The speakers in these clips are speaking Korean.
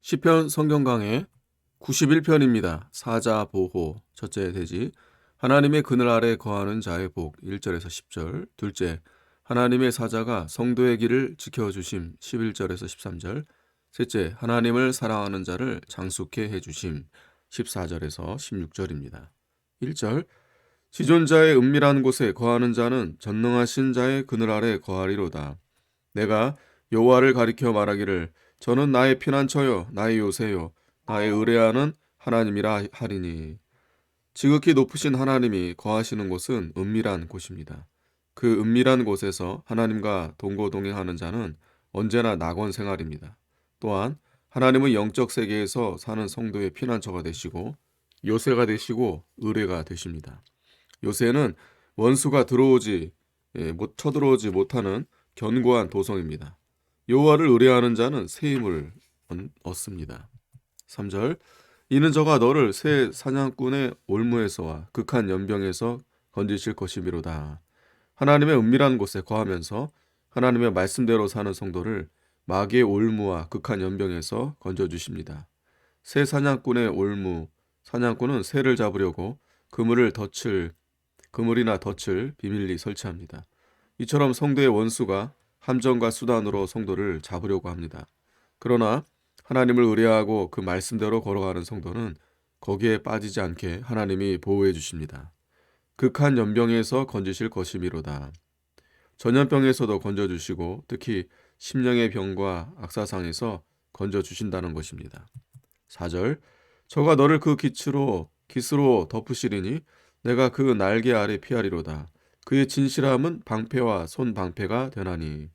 시편 성경 강해 91편입니다. 사자 보호. 첫째 대지. 하나님의 그늘 아래 거하는 자의 복. 1절에서 10절. 둘째, 하나님의 사자가 성도의 길을 지켜주심. 11절에서 13절. 셋째, 하나님을 사랑하는 자를 장수케 해주심. 14절에서 16절입니다. 1절, 지존자의 은밀한 곳에 거하는 자는 전능하신 자의 그늘 아래 거하리로다. 내가 여호와를 가리켜 말하기를 저는 나의 피난처요 나의 요새요 나의 의뢰하는 하나님이라 하리니. 지극히 높으신 하나님이 거하시는 곳은 은밀한 곳입니다. 그 은밀한 곳에서 하나님과 동고동행하는 자는 언제나 낙원 생활입니다. 또한 하나님은 영적 세계에서 사는 성도의 피난처가 되시고 요새가 되시고 의뢰가 되십니다. 요새는 원수가 못 쳐들어오지 못하는 견고한 도성입니다. 여호와를 의뢰하는 자는 새 힘을 얻습니다. 3절, 이는 저가 너를 새 사냥꾼의 올무에서와 극한 연병에서 건지실 것이미로다. 하나님의 은밀한 곳에 거하면서 하나님의 말씀대로 사는 성도를 마귀의 올무와 극한 연병에서 건져주십니다. 새 사냥꾼의 올무, 사냥꾼은 새를 잡으려고 그물이나 덫을 비밀리 설치합니다. 이처럼 성도의 원수가 함정과 수단으로 성도를 잡으려고 합니다. 그러나 하나님을 의뢰하고 그 말씀대로 걸어가는 성도는 거기에 빠지지 않게 하나님이 보호해 주십니다. 극한 연병에서 건지실 것이미로다. 전염병에서도 건져주시고 특히 심령의 병과 악사상에서 건져주신다는 것입니다. 4절, 저가 너를 그 깃으로 덮으시리니 내가 그 날개 아래 피하리로다. 그의 진실함은 방패와 손 방패가 되나니.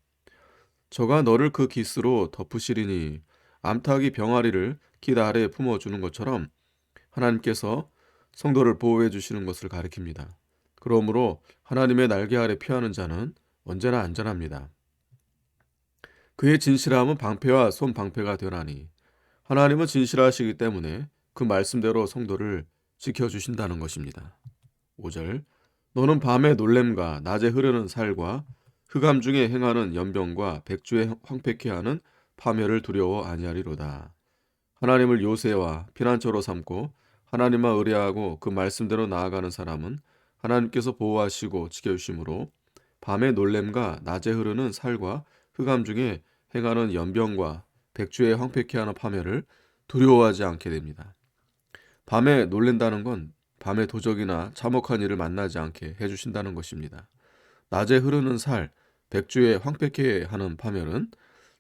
저가 너를 그 깃으로 덮으시리니, 암탉이 병아리를 깃 아래에 품어주는 것처럼 하나님께서 성도를 보호해 주시는 것을 가리킵니다. 그러므로 하나님의 날개 아래 피하는 자는 언제나 안전합니다. 그의 진실함은 방패와 손 방패가 되나니. 하나님은 진실하시기 때문에 그 말씀대로 성도를 지켜주신다는 것입니다. 5절, 너는 밤의 놀램과 낮에 흐르는 살과 흑암 중에 행하는 연병과 백주에 황폐케 하는 파멸을 두려워 아니하리로다. 하나님을 요새와 피난처로 삼고 하나님만 의뢰하고 그 말씀대로 나아가는 사람은 하나님께서 보호하시고 지켜주심으로 밤의 놀램과 낮에 흐르는 살과 흑암 중에 행하는 연병과 백주에 황폐케 하는 파멸을 두려워하지 않게 됩니다. 밤에 놀랜다는 건 밤에 도적이나 참혹한 일을 만나지 않게 해주신다는 것입니다. 낮에 흐르는 살, 백주에 황폐케 하는 파멸은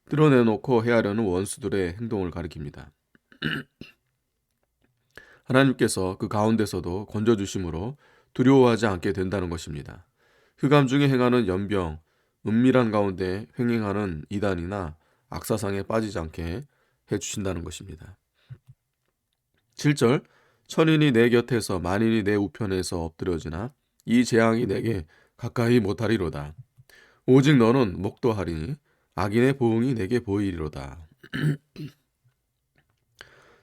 뚫어내놓고 해하려는 원수들의 행동을 가리킵니다. 하나님께서 그 가운데서도 건져주심으로 두려워하지 않게 된다는 것입니다. 흑암 중에 행하는 연병, 은밀한 가운데 횡행하는 이단이나 악사상에 빠지지 않게 해주신다는 것입니다. 7절, 천인이 내 곁에서 만인이 내 우편에서 엎드려지나 이 재앙이 내게 가까이 못하리로다. 오직 너는 목도하리니 악인의 보응이 내게 보이리로다.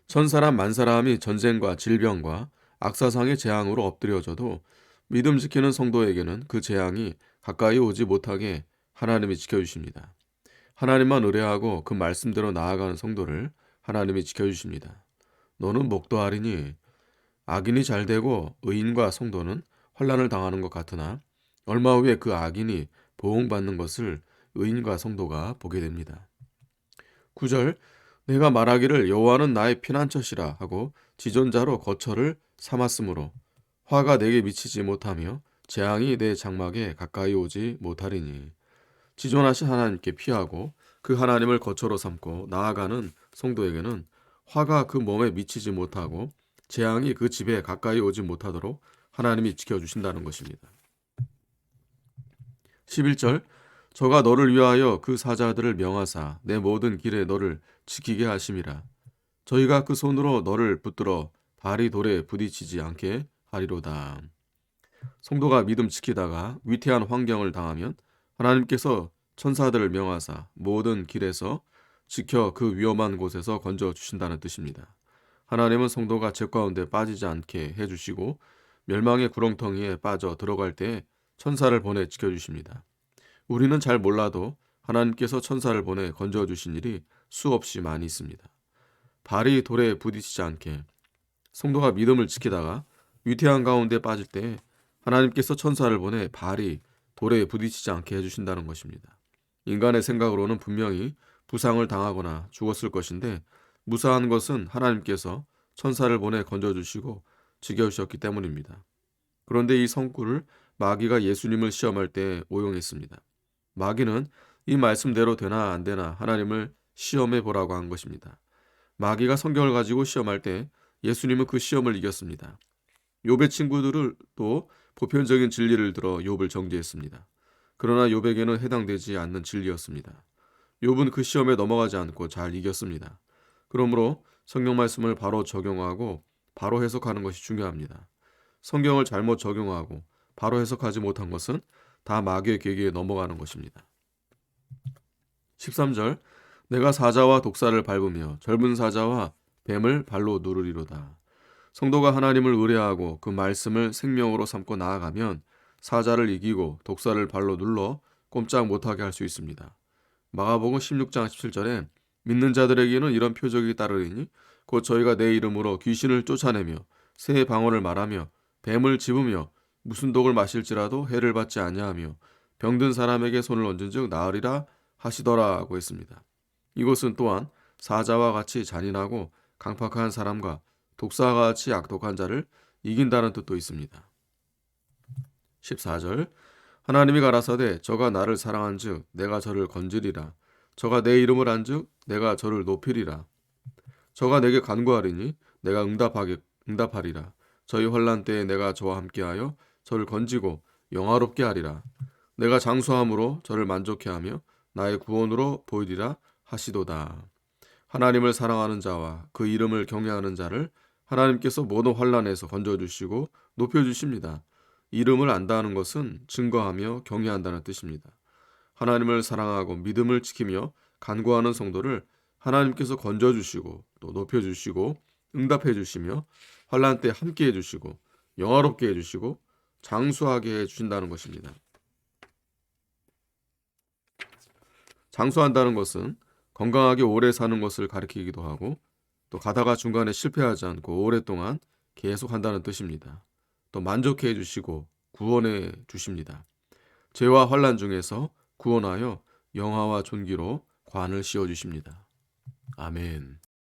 천사람 만사람이 전쟁과 질병과 악사상의 재앙으로 엎드려져도 믿음 지키는 성도에게는 그 재앙이 가까이 오지 못하게 하나님이 지켜주십니다. 하나님만 의뢰하고 그 말씀대로 나아가는 성도를 하나님이 지켜주십니다. 너는 목도하리니. 악인이 잘되고 의인과 성도는 환난을 당하는 것 같으나 얼마 후에 그 악인이 보응받는 것을 의인과 성도가 보게 됩니다. 9절, 내가 말하기를 여호와는 나의 피난처시라 하고 지존자로 거처를 삼았으므로 화가 내게 미치지 못하며 재앙이 내 장막에 가까이 오지 못하리니. 지존하신 하나님께 피하고 그 하나님을 거처로 삼고 나아가는 성도에게는 화가 그 몸에 미치지 못하고 재앙이 그 집에 가까이 오지 못하도록 하나님이 지켜주신다는 것입니다. 11절, 저가 너를 위하여 그 사자들을 명하사 내 모든 길에 너를 지키게 하심이라. 저희가 그 손으로 너를 붙들어 발이 돌에 부딪히지 않게 하리로다. 성도가 믿음 지키다가 위태한 환경을 당하면 하나님께서 천사들을 명하사 모든 길에서 지켜 그 위험한 곳에서 건져 주신다는 뜻입니다. 하나님은 성도가 죄 가운데 빠지지 않게 해주시고 멸망의 구렁텅이에 빠져 들어갈 때 천사를 보내 지켜주십니다. 우리는 잘 몰라도 하나님께서 천사를 보내 건져주신 일이 수없이 많이 있습니다. 발이 돌에 부딪히지 않게, 성도가 믿음을 지키다가 위태한 가운데 빠질 때 하나님께서 천사를 보내 발이 돌에 부딪히지 않게 해주신다는 것입니다. 인간의 생각으로는 분명히 부상을 당하거나 죽었을 것인데, 무사한 것은 하나님께서 천사를 보내 건져주시고 지켜주셨기 때문입니다. 그런데 이 성구를 마귀가 예수님을 시험할 때 오용했습니다. 마귀는 이 말씀대로 되나 안 되나 하나님을 시험해 보라고 한 것입니다. 마귀가 성경을 가지고 시험할 때 예수님은 그 시험을 이겼습니다. 욥의 친구들을 또 보편적인 진리를 들어 욥을 정죄했습니다. 그러나 욥에게는 해당되지 않는 진리였습니다. 욥은 그 시험에 넘어가지 않고 잘 이겼습니다. 그러므로 성경 말씀을 바로 적용하고 바로 해석하는 것이 중요합니다. 성경을 잘못 적용하고 바로 해석하지 못한 것은 다 마귀의 계기에 넘어가는 것입니다. 13절, 내가 사자와 독사를 밟으며 젊은 사자와 뱀을 발로 누르리로다. 성도가 하나님을 의뢰하고 그 말씀을 생명으로 삼고 나아가면 사자를 이기고 독사를 발로 눌러 꼼짝 못하게 할 수 있습니다. 마가복음 16장 17절에 믿는 자들에게는 이런 표적이 따르리니 곧 저희가 내 이름으로 귀신을 쫓아내며 새 방언을 말하며 뱀을 집으며 무슨 독을 마실지라도 해를 받지 아니하며 병든 사람에게 손을 얹은즉 나으리라 하시더라고 했습니다. 이것은 또한 사자와 같이 잔인하고 강팍한 사람과 독사와 같이 악독한 자를 이긴다는 뜻도 있습니다. 14절, 하나님이 가라사대 저가 나를 사랑한즉 내가 저를 건지리라. 저가 내 이름을 안즉 내가 저를 높이리라. 저가 내게 간구하리니 내가 응답하리라. 저희 환난 때에 내가 저와 함께하여 저를 건지고 영화롭게 하리라. 내가 장수함으로 저를 만족해 하며 나의 구원으로 보이리라 하시도다. 하나님을 사랑하는 자와 그 이름을 경외하는 자를 하나님께서 모든 환난에서 건져주시고 높여주십니다. 이름을 안다는 것은 증거하며 경외한다는 뜻입니다. 하나님을 사랑하고 믿음을 지키며 간구하는 성도를 하나님께서 건져주시고 또 높여주시고 응답해주시며 환난 때 함께 해주시고 영화롭게 해주시고 장수하게 해주신다는 것입니다. 장수한다는 것은 건강하게 오래 사는 것을 가리키기도 하고 또 가다가 중간에 실패하지 않고 오랫동안 계속한다는 뜻입니다. 또 만족해 해주시고 구원해 주십니다. 죄와 환난 중에서 구원하여 영화와 존귀로 관을 씌워주십니다. 아멘.